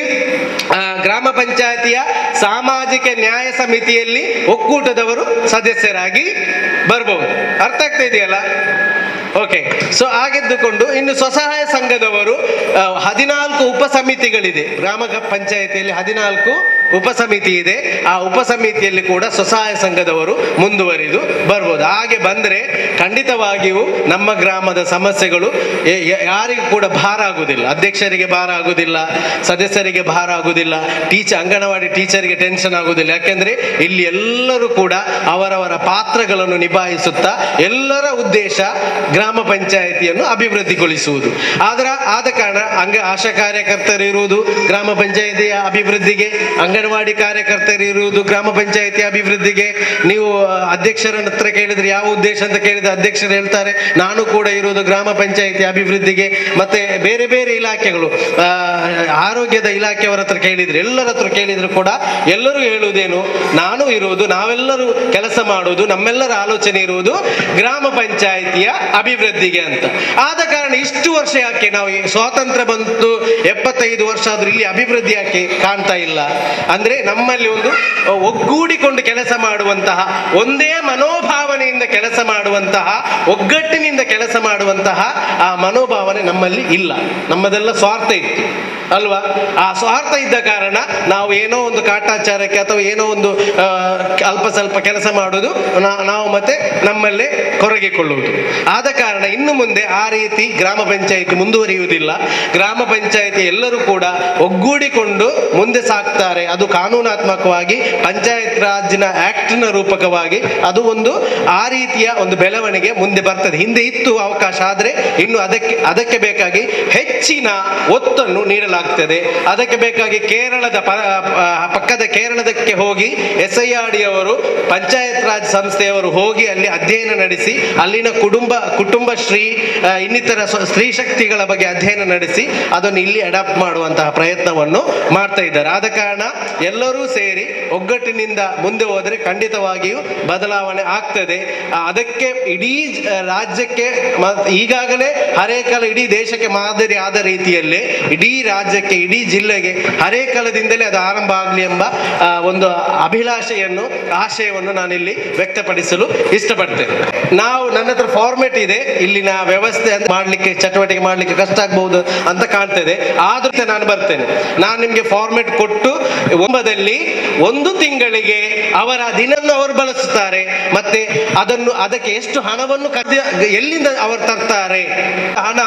ಗ್ರಾಮ ಪಂಚಾಯಿತಿಯ ಸಾಮಾಜಿಕ ನ್ಯಾಯ ಸಮಿತಿಯಲ್ಲಿ ಒಕ್ಕೂಟದವರು ಸದಸ್ಯರಾಗಿ ಬರಬಹುದು. ಅರ್ಥ ಆಗ್ತಾ ಇದೆಯಲ್ಲ? ಓಕೆ. ಸೊ ಹಾಗೆದ್ದುಕೊಂಡು ಇನ್ನು ಸ್ವಸಹಾಯ ಸಂಘದವರು 14 ಉಪಸಮಿತಿಗಳಿದೆ. ಗ್ರಾಮ ಪಂಚಾಯಿತಿಯಲ್ಲಿ 14 ಉಪಸಮಿತಿ ಇದೆ. ಆ ಉಪಸಮಿತಿಯಲ್ಲಿ ಕೂಡ ಸ್ವಸಹಾಯ ಸಂಘದವರು ಮುಂದುವರಿದು ಬರ್ಬೋದು. ಹಾಗೆ ಬಂದರೆ ಖಂಡಿತವಾಗಿಯೂ ನಮ್ಮ ಗ್ರಾಮದ ಸಮಸ್ಯೆಗಳು ಯಾರಿಗೂ ಕೂಡ ಭಾರ ಆಗುವುದಿಲ್ಲ. ಅಧ್ಯಕ್ಷರಿಗೆ ಭಾರ ಆಗುವುದಿಲ್ಲ, ಸದಸ್ಯರಿಗೆ ಭಾರ ಆಗುವುದಿಲ್ಲ, ಅಂಗನವಾಡಿ ಟೀಚರಿಗೆ ಟೆನ್ಷನ್ ಆಗುವುದಿಲ್ಲ. ಯಾಕೆಂದ್ರೆ ಇಲ್ಲಿ ಎಲ್ಲರೂ ಕೂಡ ಅವರವರ ಪಾತ್ರಗಳನ್ನು ನಿಭಾಯಿಸುತ್ತಾ ಎಲ್ಲರ ಉದ್ದೇಶ ಗ್ರಾಮ ಪಂಚಾಯಿತಿಯನ್ನು ಅಭಿವೃದ್ಧಿಗೊಳಿಸುವುದು. ಆದ ಕಾರಣ ಆಶಾ ಕಾರ್ಯಕರ್ತರು ಇರುವುದು ಗ್ರಾಮ ಪಂಚಾಯಿತಿಯ ಅಭಿವೃದ್ಧಿಗೆ, ಅಂಗನವಾಡಿ ಕಾರ್ಯಕರ್ತರು ಇರುವುದು ಗ್ರಾಮ ಪಂಚಾಯಿತಿಯ ಅಭಿವೃದ್ಧಿಗೆ. ನೀವು ಅಧ್ಯಕ್ಷರ ಹತ್ರ ಕೇಳಿದ್ರೆ ಯಾವ ಉದ್ದೇಶ ಅಂತ ಕೇಳಿದ್ರೆ ಅಧ್ಯಕ್ಷರು ಹೇಳ್ತಾರೆ ನಾನು ಕೂಡ ಇರುವುದು ಗ್ರಾಮ ಪಂಚಾಯಿತಿ ಅಭಿವೃದ್ಧಿಗೆ. ಮತ್ತೆ ಬೇರೆ ಬೇರೆ ಇಲಾಖೆಗಳು, ಆರೋಗ್ಯದ ಇಲಾಖೆಯವರ ಹತ್ರ ಕೇಳಿದ್ರೆ, ಎಲ್ಲರ ಹತ್ರ ಕೇಳಿದ್ರು ಕೂಡ ಎಲ್ಲರೂ ಹೇಳುವುದೇನು, ನಾನು ಇರುವುದು, ನಾವೆಲ್ಲರೂ ಕೆಲಸ ಮಾಡುವುದು, ನಮ್ಮೆಲ್ಲರ ಆಲೋಚನೆ ಇರುವುದು ಗ್ರಾಮ ಪಂಚಾಯಿತಿಯ ಅಭಿವೃದ್ಧಿಗೆ ಅಂತ. ಆದ ಕಾರಣ ಇಷ್ಟು ವರ್ಷ ಯಾಕೆ ನಾವು ಸ್ವಾತಂತ್ರ್ಯ ಬಂತು 75 ವರ್ಷ ಆದ್ರೂ ಇಲ್ಲಿ ಅಭಿವೃದ್ಧಿ ಯಾಕೆ ಕಾಣ್ತಾ ಇಲ್ಲ ಅಂದ್ರೆ ನಮ್ಮಲ್ಲಿ ಒಂದು ಒಗ್ಗೂಡಿಕೊಂಡು ಕೆಲಸ ಮಾಡುವಂತಹ, ಒಂದೇ ಮನೋಭಾವನೆಯಿಂದ ಕೆಲಸ ಮಾಡುವಂತಹ, ಒಗ್ಗಟ್ಟಿನಿಂದ ಕೆಲಸ ಮಾಡುವಂತಹ ಆ ಮನೋಭಾವನೆ ನಮ್ಮಲ್ಲಿ ಇಲ್ಲ. ನಮ್ಮದೆಲ್ಲ ಸ್ವಾರ್ಥ ಇತ್ತು ಅಲ್ವಾ? ಆ ಸ್ವಾರ್ಥ ಇದ್ದ ಕಾರಣ ನಾವು ಏನೋ ಒಂದು ಕಾಟಾಚಾರಕ್ಕೆ ಅಥವಾ ಏನೋ ಒಂದು ಅಲ್ಪ ಸ್ವಲ್ಪ ಕೆಲಸ ಮಾಡುವುದು, ನಾವು ಮತ್ತೆ ನಮ್ಮಲ್ಲೇ ಕೊರಗಿಕೊಳ್ಳುವುದು. ಆದ ಕಾರಣ ಇನ್ನು ಮುಂದೆ ಆ ರೀತಿ ಗ್ರಾಮ ಪಂಚಾಯಿತಿ ಮುಂದುವರಿಯುವುದಿಲ್ಲ. ಗ್ರಾಮ ಪಂಚಾಯಿತಿ ಎಲ್ಲರೂ ಕೂಡ ಒಗ್ಗೂಡಿಕೊಂಡು ಮುಂದೆ ಸಾಕ್ತಾರೆ. ಅದು ಕಾನೂನಾತ್ಮಕವಾಗಿ ಪಂಚಾಯತ್ ರಾಜ್ನ ಆಕ್ಟ್ನ ರೂಪಕವಾಗಿ ಅದು ಒಂದು ಆ ರೀತಿಯ ಒಂದು ಬೆಳವಣಿಗೆ ಮುಂದೆ ಬರ್ತದೆ. ಹಿಂದೆ ಇತ್ತು ಅವಕಾಶ, ಆದರೆ ಇನ್ನು ಅದಕ್ಕೆ ಬೇಕಾಗಿ ಹೆಚ್ಚಿನ ಒತ್ತನ್ನು ನೀಡಲಾಗ್ತದೆ. ಅದಕ್ಕೆ ಬೇಕಾಗಿ ಕೇರಳದ ಪಕ್ಕದ ಕೇರಳದಕ್ಕೆ ಹೋಗಿ SIRD ಅವರು, ಪಂಚಾಯತ್ ರಾಜ್ ಸಂಸ್ಥೆಯವರು ಹೋಗಿ ಅಲ್ಲಿ ಅಧ್ಯಯನ ನಡೆಸಿ ಅಲ್ಲಿನ ಕುಟುಂಬ ಇನ್ನಿತರ ಸ್ತ್ರೀ ಶಕ್ತಿಗಳ ಬಗ್ಗೆ ಅಧ್ಯಯನ ನಡೆಸಿ ಅದನ್ನು ಇಲ್ಲಿ ಅಡಾಪ್ಟ್ ಮಾಡುವಂತಹ ಪ್ರಯತ್ನವನ್ನು ಮಾಡ್ತಾ ಇದ್ದಾರೆ. ಆದ ಕಾರಣ ಎಲ್ಲರೂ ಸೇರಿ ಒಗ್ಗಟ್ಟಿನಿಂದ ಮುಂದೆ ಹೋದರೆ ಖಂಡಿತವಾಗಿಯೂ ಬದಲಾವಣೆ ಆಗ್ತದೆ. ಅದಕ್ಕೆ ಇಡೀ ರಾಜ್ಯಕ್ಕೆ ಈಗಾಗಲೇ ಹರೇಕಲ ಇಡೀ ದೇಶಕ್ಕೆ ಮಾದರಿ ಆದ ರೀತಿಯಲ್ಲೇ ಇಡೀ ರಾಜ್ಯಕ್ಕೆ, ಇಡೀ ಜಿಲ್ಲೆಗೆ ಹರೇಕಲದಿಂದಲೇ ಅದು ಆರಂಭ ಆಗಲಿ ಎಂಬ ಒಂದು ಅಭಿಲಾಷೆಯನ್ನು, ಆಶಯವನ್ನು ನಾನಿಲ್ಲಿ ವ್ಯಕ್ತಪಡಿಸಲು ಇಷ್ಟಪಡ್ತೇನೆ. ನನ್ನ ಹತ್ರ ಫಾರ್ಮೆಟ್ ಇದೆ, ಇಲ್ಲಿನ ವ್ಯವಸ್ಥೆ ಮಾಡ್ಲಿಕ್ಕೆ, ಚಟುವಟಿಕೆ ಮಾಡ್ಲಿಕ್ಕೆ ಕಷ್ಟ ಆಗ್ಬಹುದು ಅಂತ ಕಾಣ್ತದೆ. ಆದ್ರೂ ನಾನು ಬರ್ತೇನೆ. ನಾನು ನಿಮ್ಗೆ ಫಾರ್ಮೆಟ್ ಕೊಟ್ಟು 9ರಲ್ಲಿ 1 ತಿಂಗಳಿಗೆ ಅವರ ದಿನನ್ನು ಅವರು ಬಳಸುತ್ತಾರೆ. ಮತ್ತೆ ಅದಕ್ಕೆ ಎಷ್ಟು ಹಣವನ್ನು ಎಲ್ಲಿಂದ ಅವರು ತರ್ತಾರೆ, ಹಣ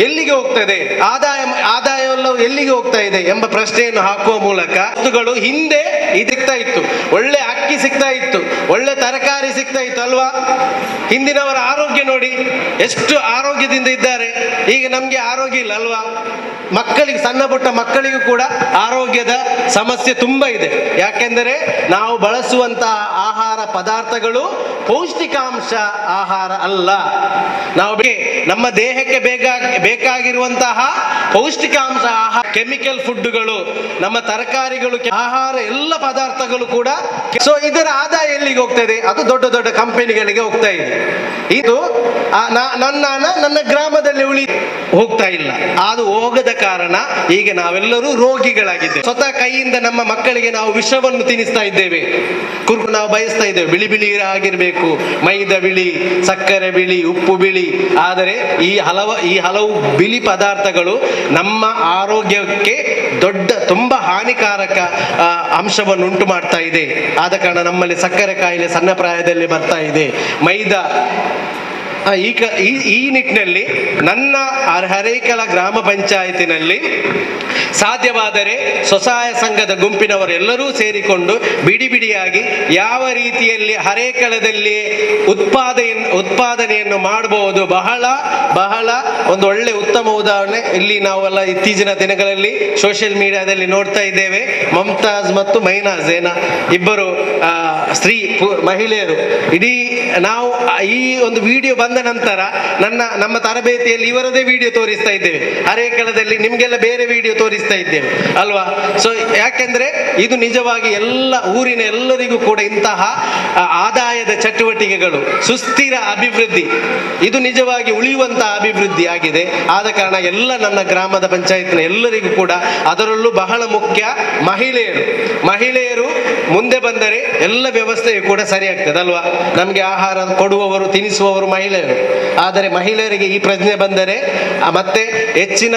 ಎಲ್ಲಿಗೆ ಹೋಗ್ತದೆ, ಆದಾಯ ಎಲ್ಲವೂ ಎಲ್ಲಿಗೆ ಹೋಗ್ತಾ ಇದೆ ಎಂಬ ಪ್ರಶ್ನೆಯನ್ನು ಹಾಕುವ ಮೂಲಕ ವಸ್ತುಗಳು ಹಿಂದೆ ಸಿಗ್ತಾ ಇತ್ತು, ಒಳ್ಳೆ ಅಕ್ಕಿ ಸಿಗ್ತಾ ಇತ್ತು, ಒಳ್ಳೆ ತರಕಾರಿ ಸಿಗ್ತಾ ಇತ್ತು ಅಲ್ವಾ? ಹಿಂದಿನವರ ಆರೋಗ್ಯ ನೋಡಿ ಎಷ್ಟು ಆರೋಗ್ಯದಿಂದ ಇದ್ದಾರೆ. ಈಗ ನಮ್ಗೆ ಆರೋಗ್ಯ ಇಲ್ಲ ಅಲ್ವಾ? ಮಕ್ಕಳಿಗೆ, ಸಣ್ಣ ಪುಟ್ಟ ಮಕ್ಕಳಿಗೂ ಕೂಡ ಆರೋಗ್ಯದ ಸಮಸ್ಯೆ ತುಂಬಾ ಇದೆ. ಯಾಕೆಂದರೆ ನಾವು ಬಳಸುವಂತಹ ಆಹಾರ ಪದಾರ್ಥಗಳು ಪೌಷ್ಟಿಕಾಂಶ ಆಹಾರ ಅಲ್ಲ. ನಾವು ನಮ್ಮ ದೇಹಕ್ಕೆ ಬೇಕಾಗಿರುವಂತಹ ಪೌಷ್ಟಿಕಾಂಶ ಆಹಾರ, ಕೆಮಿಕಲ್ ಫುಡ್ಗಳು, ನಮ್ಮ ತರಕಾರಿಗಳು, ಆಹಾರ ಎಲ್ಲ ಪದಾರ್ಥಗಳು ಕೂಡ. ಸೊ ಇದರ ಆದಾಯ ಎಲ್ಲಿಗೆ ಹೋಗ್ತದೆ? ಅದು ದೊಡ್ಡ ದೊಡ್ಡ ಕಂಪನಿಗಳಿಗೆ ಹೋಗ್ತಾ ಇದೆ. ಇದು ನನ್ನ ಗ್ರಾಮದಲ್ಲಿ ಹೋಗ್ತಾ ಇಲ್ಲ. ಅದು ಹೋಗದ ಕಾರಣ ಈಗ ನಾವೆಲ್ಲರೂ ರೋಗಿಗಳಾಗಿದ್ದೇವೆ. ಸ್ವತಃ ಕೈಯಿಂದ ನಮ್ಮ ಮಕ್ಕಳಿಗೆ ನಾವು ವಿಷವನ್ನು ತಿನ್ನಿಸ್ತಾ ಇದ್ದೇವೆ. ನಾವು ಬಯಸ್ತಾ ಇದ್ದೇವೆ ಬಿಳಿ ಬಿಳಿ ಆಗಿರ್ಬೇಕು, ಮೈದಾ ಬಿಳಿ, ಸಕ್ಕರೆ ಬಿಳಿ, ಉಪ್ಪು ಬಿಳಿ. ಆದರೆ ಈ ಹಲವು ಬಿಳಿ ಪದಾರ್ಥಗಳು ನಮ್ಮ ಆರೋಗ್ಯಕ್ಕೆ ತುಂಬಾ ಹಾನಿಕಾರಕ ಅಂಶವನ್ನು ಉಂಟು ಮಾಡ್ತಾ ಇದೆ. ಆದ ಕಾರಣ ನಮ್ಮಲ್ಲಿ ಸಕ್ಕರೆ ಕಾಯಿಲೆ ಸಣ್ಣ ಪ್ರಾಯದಲ್ಲಿ ಬರ್ತಾ ಇದೆ. ಮೈದಾ ಈ ನಿಟ್ಟಿನಲ್ಲಿ ನನ್ನ ಹರೇಕಲ ಗ್ರಾಮ ಪಂಚಾಯತಿನಲ್ಲಿ ಸಾಧ್ಯವಾದರೆ ಸ್ವಸಹಾಯ ಸಂಘದ ಗುಂಪಿನವರೆಲ್ಲರೂ ಸೇರಿಕೊಂಡು ಬಿಡಿಯಾಗಿ ಯಾವ ರೀತಿಯಲ್ಲಿ ಹರೇಕಲದಲ್ಲಿ ಉತ್ಪಾದನೆಯನ್ನು ಮಾಡಬಹುದು, ಬಹಳ ಒಂದು ಒಳ್ಳೆ ಉತ್ತಮ ಉದಾಹರಣೆ ಇಲ್ಲಿ ನಾವೆಲ್ಲ ಇತ್ತೀಚಿನ ದಿನಗಳಲ್ಲಿ ಸೋಷಿಯಲ್ ಮೀಡಿಯಾದಲ್ಲಿ ನೋಡ್ತಾ ಇದ್ದೇವೆ. ಮಮತಾಜ್ ಮತ್ತು ಮೈನಾಜ್ ಇಬ್ಬರು ಮಹಿಳೆಯರು, ಇಡೀ ನಾವು ಈ ಒಂದು ವಿಡಿಯೋ ಬಂದ ನಂತರ ನಮ್ಮ ತರಬೇತಿಯಲ್ಲಿ ಇವರದೇ ವಿಡಿಯೋ ತೋರಿಸ್ತಾ ಇದ್ದೇವೆ. ಹರೇಕಲದಲ್ಲಿ ನಿಮ್ಗೆಲ್ಲ ಬೇರೆ ವಿಡಿಯೋ ತೋರಿಸ್ತಾ ಇದ್ದೇವೆ ಅಲ್ವಾ? ಸೊ ಯಾಕೆಂದ್ರೆ ಇದು ನಿಜವಾಗಿ ಎಲ್ಲ ಊರಿನ ಎಲ್ಲರಿಗೂ ಕೂಡ ಇಂತಹ ಆದಾಯದ ಚಟುವಟಿಕೆಗಳು, ಸುಸ್ಥಿರ ಅಭಿವೃದ್ಧಿ, ಇದು ನಿಜವಾಗಿ ಉಳಿಯುವಂತಹ ಅಭಿವೃದ್ಧಿ ಆಗಿದೆ. ಆದ ಕಾರಣ ನನ್ನ ಗ್ರಾಮದ ಪಂಚಾಯತ್ನ ಎಲ್ಲರಿಗೂ ಕೂಡ, ಅದರಲ್ಲೂ ಬಹಳ ಮುಖ್ಯ ಮಹಿಳೆಯರು ಮುಂದೆ ಬಂದರೆ ಎಲ್ಲ ವ್ಯವಸ್ಥೆಯು ಕೂಡ ಸರಿ ಆಗ್ತದೆ ಅಲ್ವಾ? ನಮ್ಗೆ ಆಹಾರ ಕೊಡುವವರು, ತಿನ್ನಿಸುವವರು ಮಹಿಳೆಯರು. ಆದರೆ ಮಹಿಳೆಯರಿಗೆ ಈ ಪ್ರಜ್ಞೆ ಬಂದರೆ ಮತ್ತೆ ಹೆಚ್ಚಿನ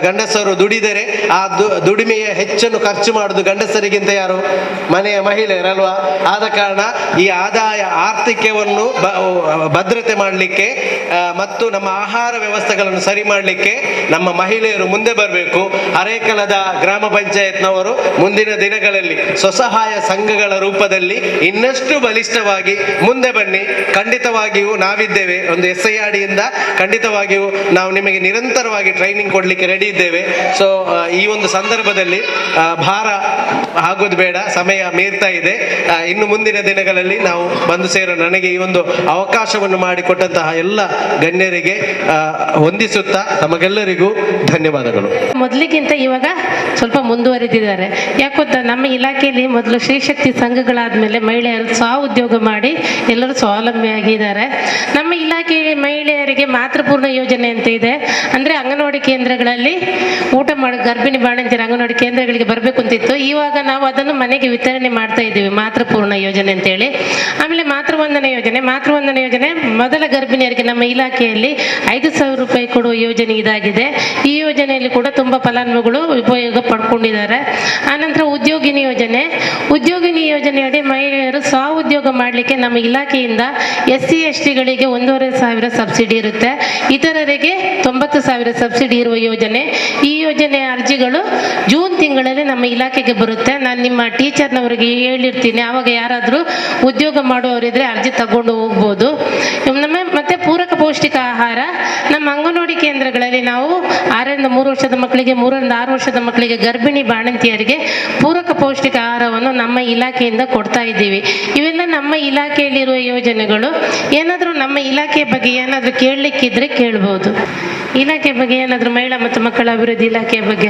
ಗಂಡಸರು ದುಡಿದರೆ ಆ ದುಡಿಮೆಯ ಹೆಚ್ಚನ್ನು ಖರ್ಚು ಮಾಡುದು ಗಂಡಸರಿಗಿಂತ ಯಾರು? ಮನೆಯ ಮಹಿಳೆಯರಲ್ವಾ? ಆದ ಕಾರಣ ಈ ಆದಾಯ ಆರ್ಥಿಕವನ್ನು ಭದ್ರತೆ ಮಾಡಲಿಕ್ಕೆ ಮತ್ತು ನಮ್ಮ ಆಹಾರ ವ್ಯವಸ್ಥೆಗಳನ್ನು ಸರಿ ಮಾಡಲಿಕ್ಕೆ ನಮ್ಮ ಮಹಿಳೆಯರು ಮುಂದೆ ಬರಬೇಕು. ಅರೇಕಲದ ಗ್ರಾಮ ಪಂಚಾಯತ್ನವರು ಮುಂದಿನ ದಿನಗಳಲ್ಲಿ ಸ್ವಸಹಾಯ ಸಂಘಗಳ ರೂಪದಲ್ಲಿ ಇನ್ನಷ್ಟು ಬಲಿಷ್ಠವಾಗಿ ಮುಂದೆ ಬನ್ನಿ. ಖಂಡಿತವಾಗಿಯೂ ನಾವಿದ್ದೇವೆ. ಒಂದು SIRD ಇಂದ ಖಂಡಿತವಾಗಿಯೂ ನಾವು ನಿಮಗೆ ನಿರಂತರವಾಗಿ ಟ್ರೈನಿಂಗ್ ಕೊಡಲಿಕ್ಕೆ ರೆಡಿ ಇದ್ದೇವೆ. ಸೊ ಈ ಒಂದು ಸಂದರ್ಭದಲ್ಲಿ ಭಾರ ಆಗೋದು ಬೇಡ, ಸಮಯ ಮೀರ್ತಾ ಇದೆ. ಇನ್ನು ಮುಂದಿನ ದಿನಗಳಲ್ಲಿ ನಾವು ಬಂದು ಸೇರೋಣ. ನನಗೆ ಈ ಒಂದು ಅವಕಾಶವನ್ನು ಮಾಡಿಕೊಟ್ಟಂತಹ ಎಲ್ಲ ಗಣ್ಯರಿಗೆ ವಂದಿಸುತ್ತಾ ತಮಗೆಲ್ಲರಿಗೂ ಧನ್ಯವಾದಗಳು. ಮೊದಲಿಗಿಂತ ಇವಾಗ ಸ್ವಲ್ಪ ಮುಂದುವರೆದಿದ್ದಾರೆ. ಯಾಕೊತ್ತಾ, ನಮ್ಮ ಇಲಾಖೆಯಲ್ಲಿ ಮೊದಲು ಶ್ರೀಶಕ್ತಿ ಸಂಘಗಳಾದ್ಮೇಲೆ ಮಹಿಳೆಯರು ಉದ್ಯೋಗ ಮಾಡಿ ಎಲ್ಲರೂ ಸ್ವಾವಲಂಬಿಯಾಗಿದ್ದಾರೆ. ನಮ್ಮ ಇಲಾಖೆಯಲ್ಲಿ ಮಹಿಳೆಯರಿಗೆ ಮಾತೃಪೂರ್ಣ ಯೋಜನೆ ಅಂತ ಇದೆ. ಅಂದರೆ ಅಂಗನವಾಡಿ ಕೇಂದ್ರಗಳಲ್ಲಿ ಊಟ ಮಾಡಿ ಗರ್ಭಿಣಿ ಬಾಣಂತಿಯರು ಅಂಗನವಾಡಿ ಕೇಂದ್ರಗಳಿಗೆ ಬರಬೇಕು ಅಂತಿತ್ತು. ಇವಾಗ ನಾವು ಅದನ್ನು ಮನೆಗೆ ವಿತರಣೆ ಮಾಡ್ತಾ ಇದ್ದೀವಿ, ಮಾತೃಪೂರ್ಣ ಯೋಜನೆ ಅಂತೇಳಿ. ಆಮೇಲೆ ಮಾತೃವಂದನ ಯೋಜನೆ ಮೊದಲ ಗರ್ಭಿಣಿಯರಿಗೆ ನಮ್ಮ ಇಲಾಖೆಯಲ್ಲಿ 5,000 ರೂಪಾಯಿ ಕೊಡುವ ಯೋಜನೆ ಇದಾಗಿದೆ. ಈ ಯೋಜನೆಯಲ್ಲಿ ಕೂಡ ತುಂಬ ಫಲಾನುಭವಿಗಳು ಉಪಯೋಗ ಪಡ್ಕೊಂಡಿದ್ದಾರೆ. ಆನಂತರ ಉದ್ಯೋಗಿನಿ ಯೋಜನೆಯಡಿ ಮಹಿಳೆಯರು ಉದ್ಯೋಗ ಮಾಡಲಿಕ್ಕೆ ನಮ್ಮ ಇಲಾಖೆಯಿಂದ SC STಗಳಿಗೆ 1,500 ಸಬ್ಸಿಡಿ ಇರುತ್ತೆ. ಇತರರಿಗೆ 90,000 ಸಬ್ಸಿಡಿ ಇರುವ ಯೋಜನೆ. ಈ ಯೋಜನೆಯ ಅರ್ಜಿಗಳು ಜೂನ್ ತಿಂಗಳಲ್ಲಿ ನಮ್ಮ ಇಲಾಖೆಗೆ ಬರುತ್ತೆ. ನಾನು ನಿಮ್ಮ ಟೀಚರ್ನವರಿಗೆ ಹೇಳಿರ್ತೀನಿ, ಆವಾಗ ಯಾರಾದರೂ ಉದ್ಯೋಗ ಮಾಡುವವರಿದ್ರೆ ಅರ್ಜಿ ತಗೊಂಡು ಹೋಗ್ಬೋದು. ಮತ್ತೆ ಪೂರಕ ಪೌಷ್ಟಿಕ ಆಹಾರ ನಮ್ಮ ಅಂಗನವಾಡಿ ಕೇಂದ್ರಗಳಲ್ಲಿ ನಾವು 6ರಿಂದ 3 ವರ್ಷದ ಮಕ್ಕಳಿಗೆ, 3ರಿಂದ 6 ವರ್ಷದ ಮಕ್ಕಳಿಗೆ, ಗರ್ಭಿಣಿ ಬಾಣಂತಿಯರಿಗೆ ಪೂರಕ ಪೌಷ್ಟಿಕ ಆಹಾರವನ್ನು ನಮ್ಮ ಇಲಾಖೆಯಿಂದ ಕೊಡ್ತಾ ಇದ್ದೀವಿ. ಇವೆಲ್ಲ ನಮ್ಮ ಇಲಾಖೆಯಲ್ಲಿರುವ ಯೋಜನೆಗಳು. ಏನಾದರೂ ನಮ್ಮ ಇಲಾಖೆ ಬಗ್ಗೆ ಏನಾದರೂ ಕೇಳಲಿಕ್ಕಿದ್ರೆ ಕೇಳ್ಬೋದು. ಇಲಾಖೆ ಬಗ್ಗೆ ಏನಾದರೂ ಮಹಿಳಾ ಮತ್ತು ಮಕ್ಕಳ ಅಭಿವೃದ್ಧಿ ಇಲಾಖೆಯ ಬಗ್ಗೆ.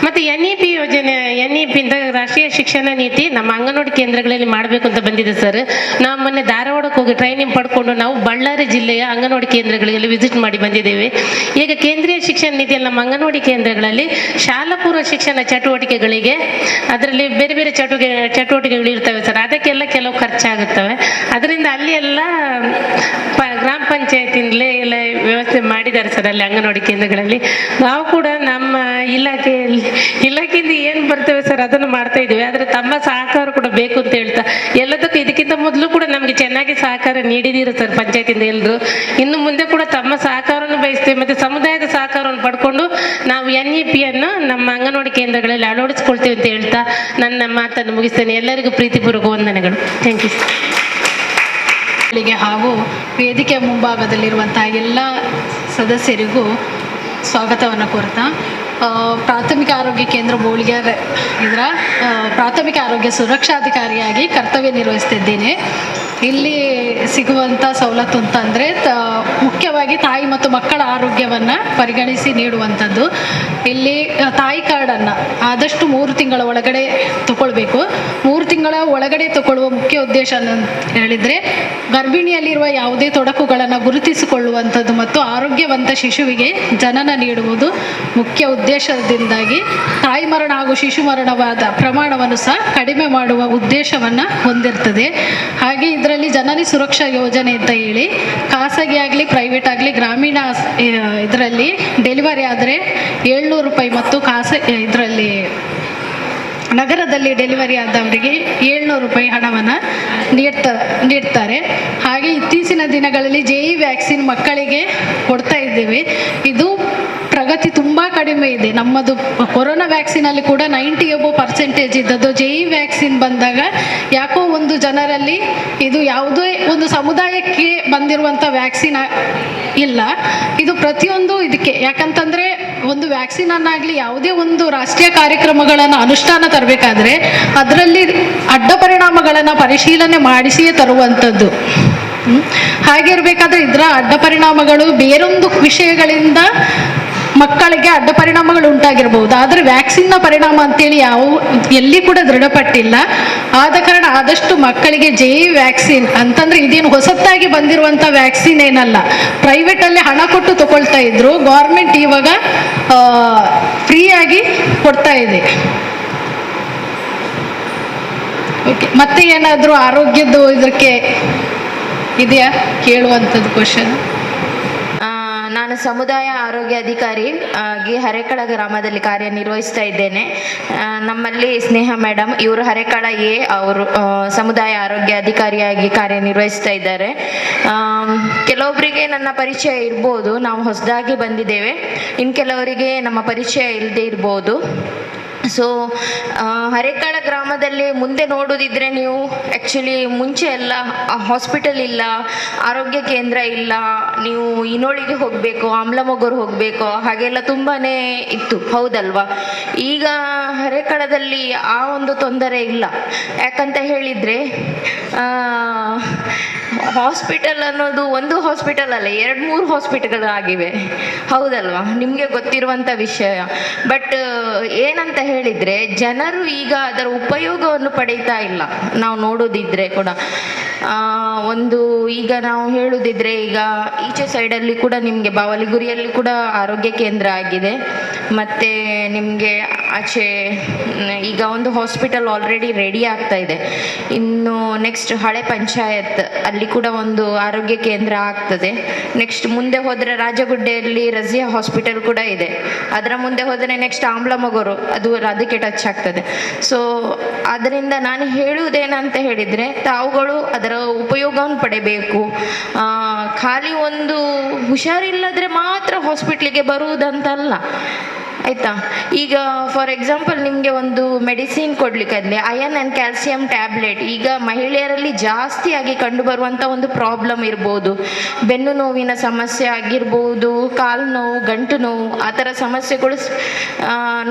ಮತ್ತು NEP ಯೋಜನೆ, NEP ಇಂದ ರಾಷ್ಟ್ರೀಯ ಶಿಕ್ಷಣ ನೀತಿ ನಮ್ಮ ಅಂಗನವಾಡಿ ಕೇಂದ್ರಗಳಲ್ಲಿ ಮಾಡಬೇಕು ಅಂತ ಬಂದಿದೆ ಸರ್. ನಾವು ಮೊನ್ನೆ ಧಾರವಾಡಕ್ಕೆ ಹೋಗಿ ಟ್ರೈನಿಂಗ್ ಪಡ್ಕೊಂಡು ನಾವು ಬಳ್ಳಾರಿ ಜಿಲ್ಲೆಯ ಅಂಗನವಾಡಿ ಕೇಂದ್ರಗಳಿಗೆ ವಿಸಿಟ್ ಮಾಡಿ ಬಂದಿದ್ದೇವೆ. ಈಗ ಕೇಂದ್ರೀಯ ಶಿಕ್ಷಣ ನೀತಿಯಲ್ಲಿ ನಮ್ಮ ಅಂಗನವಾಡಿ ಕೇಂದ್ರಗಳಲ್ಲಿ ಶಾಲಾ ಪೂರ್ವ ಶಿಕ್ಷಣ ಚಟುವಟಿಕೆಗಳಿಗೆ, ಅದರಲ್ಲಿ ಬೇರೆ ಬೇರೆ ಚಟುವಟಿಕೆಗಳು ಇರ್ತವೆ ಸರ್. ಅದಕ್ಕೆಲ್ಲ ಕೆಲವು ಖರ್ಚಾಗುತ್ತವೆ. ಅದರಿಂದ ಅಲ್ಲಿ ಎಲ್ಲ ಗ್ರಾಮ ಪಂಚಾಯತಿಂದಲೇ ಎಲ್ಲ ವ್ಯವಸ್ಥೆ ಮಾಡಿದ್ದಾರೆ ಸರ್ ಅಲ್ಲಿ ಅಂಗನವಾಡಿ ಕೇಂದ್ರಗಳಲ್ಲಿ. ನಾವು ಕೂಡ ನಮ್ಮ ಇಲಾಖೆಯಿಂದ ಏನು ಬರ್ತೇವೆ ಸರ್ ಅದನ್ನು ಮಾಡ್ತಾ ಇದ್ದೀವಿ. ಆದರೆ ತಮ್ಮ ಸಹಕಾರ ಕೂಡ ಬೇಕು ಅಂತ ಹೇಳ್ತಾ ಎಲ್ಲದಕ್ಕೂ ಇದಕ್ಕಿಂತ ಮೊದಲು ಕೂಡ ನಮಗೆ ಚೆನ್ನಾಗಿ ಸಹಕಾರ ನೀಡಿದಿರು ಸರ್ ಪಂಚಾಯತಿಂದ ಎಲ್ಲರೂ. ಇನ್ನು ಮುಂದೆ ಕೂಡ ತಮ್ಮ ಸಹಕಾರವನ್ನು ಬಯಸ್ತೇವೆ ಮತ್ತು ಸಮುದಾಯದ ಸಹಕಾರವನ್ನು ಪಡ್ಕೊಂಡು ನಾವು NEPಯನ್ನು ನಮ್ಮ ಅಂಗನವಾಡಿ ಕೇಂದ್ರಗಳಲ್ಲಿ ಅಳವಡಿಸ್ಕೊಳ್ತೇವೆ ಅಂತ ಹೇಳ್ತಾ ನನ್ನ ಮಾತನ್ನು ಮುಗಿಸ್ತೇನೆ. ಎಲ್ಲರಿಗೂ ಪ್ರೀತಿಪೂರ್ವಕ ವಂದನೆಗಳು. Thank you. ಹಾಗೂ ವೇದಿಕೆಯ ಮುಂಭಾಗದಲ್ಲಿರುವಂತಹ ಎಲ್ಲ ಸದಸ್ಯರಿಗೂ ಸ್ವಾಗತವನ್ನು ಕೋರ್ತಾ, ಪ್ರಾಥಮಿಕ ಆರೋಗ್ಯ ಕೇಂದ್ರ ಬೋಳಿಗೆರೆ ಇದರ ಪ್ರಾಥಮಿಕ ಆರೋಗ್ಯ ಸುರಕ್ಷಾಧಿಕಾರಿಯಾಗಿ ಕರ್ತವ್ಯ ನಿರ್ವಹಿಸ್ತಿದ್ದೇನೆ. ಇಲ್ಲಿ ಸಿಗುವಂಥ ಸವಲತ್ತು ಅಂತಂದರೆ ಮುಖ್ಯವಾಗಿ ತಾಯಿ ಮತ್ತು ಮಕ್ಕಳ ಆರೋಗ್ಯವನ್ನು ಪರಿಗಣಿಸಿ ನೀಡುವಂಥದ್ದು. ಇಲ್ಲಿ ತಾಯಿ ಕಾರ್ಡನ್ನು ಆದಷ್ಟು 3 ತಿಂಗಳ ಒಳಗಡೆ ತಗೊಳ್ಬೇಕು. 3 ತಿಂಗಳ ಒಳಗಡೆ ತಗೊಳ್ಳುವ ಮುಖ್ಯ ಉದ್ದೇಶ ಅಂತ ಹೇಳಿದರೆ ಗರ್ಭಿಣಿಯಲ್ಲಿರುವ ಯಾವುದೇ ತೊಡಕುಗಳನ್ನು ಗುರುತಿಸಿಕೊಳ್ಳುವಂಥದ್ದು ಮತ್ತು ಆರೋಗ್ಯವಂತ ಶಿಶುವಿಗೆ ಜನನ ನೀಡುವುದು ಮುಖ್ಯ ಉದ್ದೇಶದಿಂದಾಗಿ ತಾಯಿ ಮರಣ ಹಾಗೂ ಶಿಶು ಮರಣವಾದ ಪ್ರಮಾಣವನ್ನು ಸಹ ಕಡಿಮೆ ಮಾಡುವ ಉದ್ದೇಶವನ್ನು ಹೊಂದಿರ್ತದೆ. ಹಾಗೆ ಇದರಲ್ಲಿ ಜನನಿ ಸುರಕ್ಷಾ ಯೋಜನೆ ಅಂತ ಹೇಳಿ ಖಾಸಗಿ ಆಗಲಿ ಪ್ರೈವೇಟ್ ಆಗಲಿ ಗ್ರಾಮೀಣ ಇದರಲ್ಲಿ ಡೆಲಿವರಿ ಆದರೆ 700 ರೂಪಾಯಿ ಮತ್ತು ಇದರಲ್ಲಿ ನಗರದಲ್ಲಿ ಡೆಲಿವರಿ ಆದವರಿಗೆ 700 ರೂಪಾಯಿ ಹಣವನ್ನು ನೀಡ್ತಾರೆ. ಹಾಗೆ ಇತ್ತೀಚಿನ ದಿನಗಳಲ್ಲಿ JE ವ್ಯಾಕ್ಸಿನ್ ಮಕ್ಕಳಿಗೆ ಕೊಡ್ತಾ ಇದ್ದೇವೆ. ಇದು ಪ್ರಗತಿ ತುಂಬ ಕಡಿಮೆ ಇದೆ. ನಮ್ಮದು ಕೊರೋನಾ ವ್ಯಾಕ್ಸಿನಲ್ಲಿ ಕೂಡ 90% ಇದ್ದದ್ದು. JE ವ್ಯಾಕ್ಸಿನ್ ಬಂದಾಗ ಯಾಕೋ ಒಂದು ಜನರಲ್ಲಿ ಇದು ಯಾವುದೇ ಒಂದು ಸಮುದಾಯಕ್ಕೆ ಬಂದಿರುವಂಥ ವ್ಯಾಕ್ಸಿನ್ ಇಲ್ಲ. ಇದು ಪ್ರತಿಯೊಂದು ಇದಕ್ಕೆ ಯಾಕಂತಂದರೆ ಒಂದು ವ್ಯಾಕ್ಸಿನನ್ನಾಗಲಿ ಯಾವುದೇ ಒಂದು ರಾಷ್ಟ್ರೀಯ ಕಾರ್ಯಕ್ರಮಗಳನ್ನು ಅನುಷ್ಠಾನ ತರಬೇಕಾದ್ರೆ ಅದರಲ್ಲಿ ಅಡ್ಡ ಪರಿಣಾಮಗಳನ್ನು ಪರಿಶೀಲನೆ ಮಾಡಿಸಿಯೇ ತರುವಂಥದ್ದು. ಹಾಗಿರಬೇಕಾದ್ರೆ ಇದರ ಅಡ್ಡ ಪರಿಣಾಮಗಳು ಬೇರೊಂದು ವಿಷಯಗಳಿಂದ ಮಕ್ಕಳಿಗೆ ಅಡ್ಡ ಪರಿಣಾಮಗಳು ಉಂಟಾಗಿರಬಹುದು. ಆದರೆ ವ್ಯಾಕ್ಸಿನ್ನ ಪರಿಣಾಮ ಅಂತೇಳಿ ಎಲ್ಲಿ ಕೂಡ ದೃಢಪಟ್ಟಿಲ್ಲ. ಆದ ಕಾರಣ ಆದಷ್ಟು ಮಕ್ಕಳಿಗೆ JE ವ್ಯಾಕ್ಸಿನ್ ಅಂತಂದರೆ ಇದೇನು ಹೊಸತಾಗಿ ಬಂದಿರುವಂಥ ವ್ಯಾಕ್ಸಿನ್ ಏನಲ್ಲ. ಪ್ರೈವೇಟಲ್ಲೇ ಹಣ ಕೊಟ್ಟು ತಗೊಳ್ತಾ ಇದ್ರು, ಗೌರ್ಮೆಂಟ್ ಇವಾಗ ಫ್ರೀಯಾಗಿ ಕೊಡ್ತಾ ಇದೆ. ಓಕೆ, ಮತ್ತೆ ಏನಾದರೂ ಆರೋಗ್ಯದ್ದು ಇದಕ್ಕೆ ಇದೆಯಾ ಕೇಳುವಂಥದ್ದು ಕ್ವಶನ್? ನಾನು ಸಮುದಾಯ ಆರೋಗ್ಯ ಅಧಿಕಾರಿ ಆಗಿ ಹರೇಕಳ ಗ್ರಾಮದಲ್ಲಿ ಕಾರ್ಯನಿರ್ವಹಿಸ್ತಾ ಇದ್ದೇನೆ. ನಮ್ಮಲ್ಲಿ ಸ್ನೇಹ ಮೇಡಮ್, ಇವರು ಹರೇಕಳ ಅವರು ಸಮುದಾಯ ಆರೋಗ್ಯ ಅಧಿಕಾರಿಯಾಗಿ ಕಾರ್ಯನಿರ್ವಹಿಸ್ತಾ ಇದ್ದಾರೆ. ಕೆಲವೊಬ್ಬರಿಗೆ ನನ್ನ ಪರಿಚಯ ಇರ್ಬೋದು, ನಾವು ಹೊಸದಾಗಿ ಬಂದಿದ್ದೇವೆ. ಇನ್ನು ಕೆಲವರಿಗೆ ನಮ್ಮ ಪರಿಚಯ ಇಲ್ಲದೆ ಇರ್ಬೋದು. ಸೊ ಹರೇಕಳ ಗ್ರಾಮದಲ್ಲಿ ಮುಂದೆ ನೋಡೋದಿದ್ರೆ ನೀವು ಆ್ಯಕ್ಚುಲಿ ಮುಂಚೆ ಎಲ್ಲ ಹಾಸ್ಪಿಟಲ್ ಇಲ್ಲ, ಆರೋಗ್ಯ ಕೇಂದ್ರ ಇಲ್ಲ, ನೀವು ಇನೋಳಿಗೆ ಹೋಗಬೇಕು, ಆಮ್ಲಮೊಗರು ಹೋಗಬೇಕು, ಹಾಗೆಲ್ಲ ತುಂಬಾ ಇತ್ತು, ಹೌದಲ್ವಾ? ಈಗ ಹರೇಕಳದಲ್ಲಿ ಆ ಒಂದು ತೊಂದರೆ ಇಲ್ಲ. ಯಾಕಂತ ಹೇಳಿದರೆ ಹಾಸ್ಪಿಟಲ್ ಅನ್ನೋದು ಒಂದು ಹಾಸ್ಪಿಟಲ್ ಅಲ್ಲ, 2-3 ಹಾಸ್ಪಿಟಲ್ ಆಗಿವೆ, ಹೌದಲ್ವಾ? ನಿಮಗೆ ಗೊತ್ತಿರುವಂಥ ವಿಷಯ. ಬಟ್ ಏನಂತ ಹೇಳಿದರೆ ಜನರು ಈಗ ಅದರ ಉಪಯೋಗವನ್ನು ಪಡೀತಾ ಇಲ್ಲ. ನಾವು ನೋಡೋದಿದ್ರೆ ಕೂಡ ಒಂದು ಈಗ ನಾವು ಹೇಳೋದಿದ್ರೆ ಈಗ ಈಚೆ ಸೈಡಲ್ಲಿ ಕೂಡ ನಿಮಗೆ ಬಾವಲಿಗುರಿಯಲ್ಲಿ ಕೂಡ ಆರೋಗ್ಯ ಕೇಂದ್ರ ಆಗಿದೆ. ಮತ್ತು ನಿಮಗೆ ಆಚೆ ಈಗ ಒಂದು ಹಾಸ್ಪಿಟಲ್ ಆಲ್ರೆಡಿ ರೆಡಿ ಆಗ್ತಾ ಇದೆ. ಇನ್ನು ನೆಕ್ಸ್ಟ್ ಹಳೆ ಪಂಚಾಯತ್ ಅಲ್ಲಿ ಕೂಡ ಒಂದು ಆರೋಗ್ಯ ಕೇಂದ್ರ ಆಗ್ತದೆ. ನೆಕ್ಸ್ಟ್ ಮುಂದೆ ಹೋದರೆ ರಾಜಗುಡ್ಡೆಯಲ್ಲಿ ರಜಿಯಾ ಹಾಸ್ಪಿಟಲ್ ಕೂಡ ಇದೆ. ಅದರ ಮುಂದೆ ಹೋದರೆ ನೆಕ್ಸ್ಟ್ ಆಮ್ಲಮೊಗರು, ಅದಕ್ಕೆ ಟಚ್ ಆಗ್ತದೆ. ಸೊ ಅದರಿಂದ ನಾನು ಹೇಳುವುದೇನಂತ ಹೇಳಿದರೆ ತಾವುಗಳು ಅದರ ಉಪಯೋಗವನ್ನು ಪಡೆಯಬೇಕು. ಖಾಲಿ ಒಂದು ಹುಷಾರಿಲ್ಲದ್ರೆ ಮಾತ್ರ ಹಾಸ್ಪಿಟ್ಲಿಗೆ ಬರುವುದಂತಲ್ಲ, ಆಯಿತಾ? ಈಗ ಫಾರ್ ಎಕ್ಸಾಂಪಲ್ ನಿಮಗೆ ಒಂದು ಮೆಡಿಸಿನ್ ಕೊಡಲಿಕ್ಕಾಗಲಿ ಅಯನ್ ಆ್ಯಂಡ್ ಕ್ಯಾಲ್ಸಿಯಂ ಟ್ಯಾಬ್ಲೆಟ್ ಈಗ ಮಹಿಳೆಯರಲ್ಲಿ ಜಾಸ್ತಿಯಾಗಿ ಕಂಡುಬರುವಂಥ ಒಂದು ಪ್ರಾಬ್ಲಮ್ ಇರ್ಬೋದು. ಬೆನ್ನು ನೋವಿನ ಸಮಸ್ಯೆ ಆಗಿರ್ಬೋದು, ಕಾಲು ನೋವು, ಗಂಟು ನೋವು, ಆ ಥರ ಸಮಸ್ಯೆಗಳು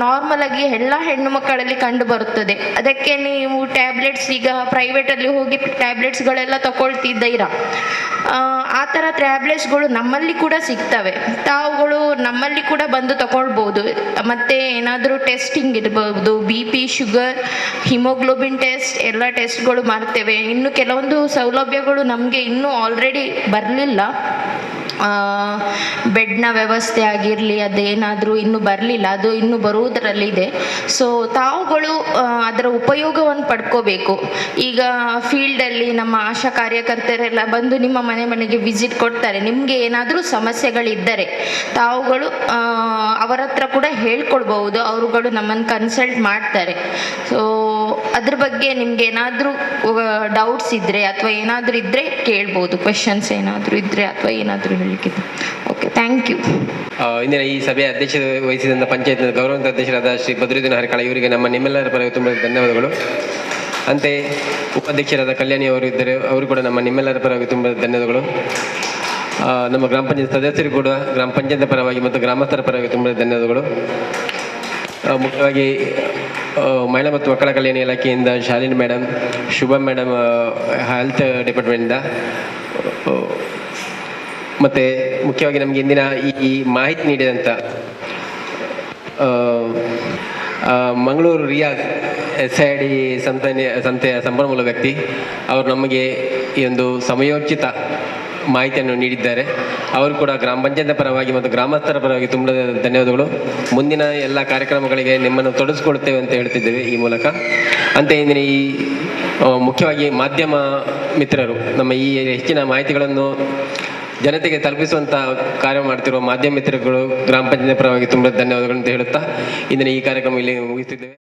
ನಾರ್ಮಲಾಗಿ ಎಲ್ಲ ಹೆಣ್ಣು ಮಕ್ಕಳಲ್ಲಿ ಕಂಡು ಬರುತ್ತದೆ. ಅದಕ್ಕೆ ನೀವು ಟ್ಯಾಬ್ಲೆಟ್ಸ್ ಈಗ ಪ್ರೈವೇಟಲ್ಲಿ ಹೋಗಿ ಟ್ಯಾಬ್ಲೆಟ್ಸ್ಗಳೆಲ್ಲ ತಗೊಳ್ತಿದ್ದೀರಾ, ಆ ಥರ ಟ್ಯಾಬ್ಲೆಟ್ಸ್ಗಳು ನಮ್ಮಲ್ಲಿ ಕೂಡ ಸಿಗ್ತವೆ. ತಾವುಗಳು ನಮ್ಮಲ್ಲಿ ಕೂಡ ಬಂದು ತಗೊಳ್ಬೋದು. ಮತ್ತು ಏನಾದರೂ ಟೆಸ್ಟಿಂಗ್ ಇರ್ಬೋದು, BP, ಶುಗರ್, ಹಿಮೋಗ್ಲೋಬಿನ್ ಟೆಸ್ಟ್ ಎಲ್ಲ ಟೆಸ್ಟ್ಗಳು ಮಾಡ್ತೇವೆ. ಇನ್ನು ಕೆಲವೊಂದು ಸೌಲಭ್ಯಗಳು ನಮಗೆ ಇನ್ನೂ ಆಲ್ರೆಡಿ ಬರಲಿಲ್ಲ. ಬೆಡ್ನ ವ್ಯವಸ್ಥೆ ಆಗಿರಲಿ ಅದೇನಾದರೂ ಇನ್ನೂ ಬರಲಿಲ್ಲ, ಅದು ಇನ್ನೂ ಬರುವುದರಲ್ಲಿದೆ. ಸೊ ತಾವುಗಳು ಅದರ ಉಪಯೋಗವನ್ನು ಪಡ್ಕೋಬೇಕು. ಈಗ ಫೀಲ್ಡಲ್ಲಿ ನಮ್ಮ ಆಶಾ ಕಾರ್ಯಕರ್ತರೆಲ್ಲ ಬಂದು ನಿಮ್ಮ ಮನೆಗೆ ವಿಸಿಟ್ ಕೊಡ್ತಾರೆ. ನಿಮಗೆ ಏನಾದರೂ ಸಮಸ್ಯೆಗಳಿದ್ದರೆ ತಾವುಗಳು ಅವರ ಹತ್ರ ಕೂಡ ಹೇಳ್ಕೊಳ್ಬಹುದು, ಅವರುಗಳು ನಮ್ಮನ್ನು ಕನ್ಸಲ್ಟ್ ಮಾಡ್ತಾರೆ. ಸೊ ಅದ್ರ ಬಗ್ಗೆ ನಿಮ್ಗೆ ಏನಾದರೂ ಡೌಟ್ಸ್ ಇದ್ದರೆ ಅಥವಾ ಏನಾದರೂ ಇದ್ದರೆ ಕೇಳ್ಬೋದು, ಕ್ವೆಶನ್ಸ್ ಏನಾದರೂ ಇದ್ದರೆ ಅಥವಾ ಏನಾದರೂ ಹೇಳಲಿಕ್ಕಿದೆ. Okay, thank you. ಇಂದಿನ ಈ ಸಭೆಯ ಅಧ್ಯಕ್ಷತೆ ವಹಿಸಿದಂಥ ಪಂಚಾಯತ್ನ ಗೌರವಾನ್ವಿತ ಅಧ್ಯಕ್ಷರಾದ ಶ್ರೀ ಬದ್ರುದ್ದೀನ್ ಹರೇಕಳ ಇವರಿಗೆ ನಮ್ಮ ನಿಮ್ಮೆಲ್ಲರ ಪರವಾಗಿ ತುಂಬ ಧನ್ಯವಾದಗಳು. ಅಂತೆ ಉಪಾಧ್ಯಕ್ಷರಾದ ಕಲ್ಯಾಣಿ ಅವರು ಇದ್ದರೆ, ಅವರು ಕೂಡ ನಮ್ಮ ನಿಮ್ಮೆಲ್ಲರ ಪರವಾಗಿ ತುಂಬ ಧನ್ಯವಾದಗಳು. ನಮ್ಮ ಗ್ರಾಮ ಪಂಚಾಯತ್ ಸದಸ್ಯರು ಕೂಡ ಗ್ರಾಮ ಪಂಚಾಯತ್ ಪರವಾಗಿ ಮತ್ತು ಗ್ರಾಮಸ್ಥರ ಪರವಾಗಿ ತುಂಬ ಧನ್ಯವಾದಗಳು. ಮುಖ್ಯವಾಗಿ ಮಹಿಳಾ ಮತ್ತು ಮಕ್ಕಳ ಕಲ್ಯಾಣ ಇಲಾಖೆಯಿಂದ ಶಾಲಿನಿ ಮೇಡಮ್, ಶುಭ ಮೇಡಮ್ ಹೆಲ್ತ್ ಡಿಪಾರ್ಟ್ಮೆಂಟಿಂದ, ಮತ್ತು ಮುಖ್ಯವಾಗಿ ನಮಗೆ ಇಂದಿನ ಈ ಮಾಹಿತಿ ನೀಡಿದಂಥ ಮಂಗಳೂರು ರಿಯಾಜ್ SID ಸಂಸ್ಥೆಯ ಸಂಪನ್ಮೂಲ ವ್ಯಕ್ತಿ ಅವರು ನಮಗೆ ಈ ಒಂದು ಸಮಯೋಚಿತ ಮಾಹಿತಿಯನ್ನು ನೀಡಿದ್ದಾರೆ. ಅವರು ಕೂಡ ಗ್ರಾಮ ಪಂಚಾಯತ್ ಪರವಾಗಿ ಮತ್ತು ಗ್ರಾಮಸ್ಥರ ಪರವಾಗಿ ತುಂಬ ಧನ್ಯವಾದಗಳು. ಮುಂದಿನ ಎಲ್ಲ ಕಾರ್ಯಕ್ರಮಗಳಿಗೆ ನಿಮ್ಮನ್ನು ತೊಡಗಿಸ್ಕೊಳ್ತೇವೆ ಅಂತ ಹೇಳ್ತಿದ್ದೇವೆ ಈ ಮೂಲಕ. ಅಂತ ಇಂದಿನ ಈ ಮುಖ್ಯವಾಗಿ ಮಾಧ್ಯಮ ಮಿತ್ರರು ನಮ್ಮ ಈ ಹೆಚ್ಚಿನ ಮಾಹಿತಿಗಳನ್ನು ಜನತೆಗೆ ತಲುಪಿಸುವಂಥ ಕಾರ್ಯ ಮಾಡ್ತಿರುವ ಮಾಧ್ಯಮ ಮಿತ್ರಗಳು ಗ್ರಾಮ ಪಂಚಾಯತ್ ಪರವಾಗಿ ತುಂಬ ಧನ್ಯವಾದಗಳು ಅಂತ ಹೇಳುತ್ತಾ ಇಂದಿನ ಈ ಕಾರ್ಯಕ್ರಮ ಇಲ್ಲಿ ಮುಗಿಸ್ತಿದ್ದೇವೆ.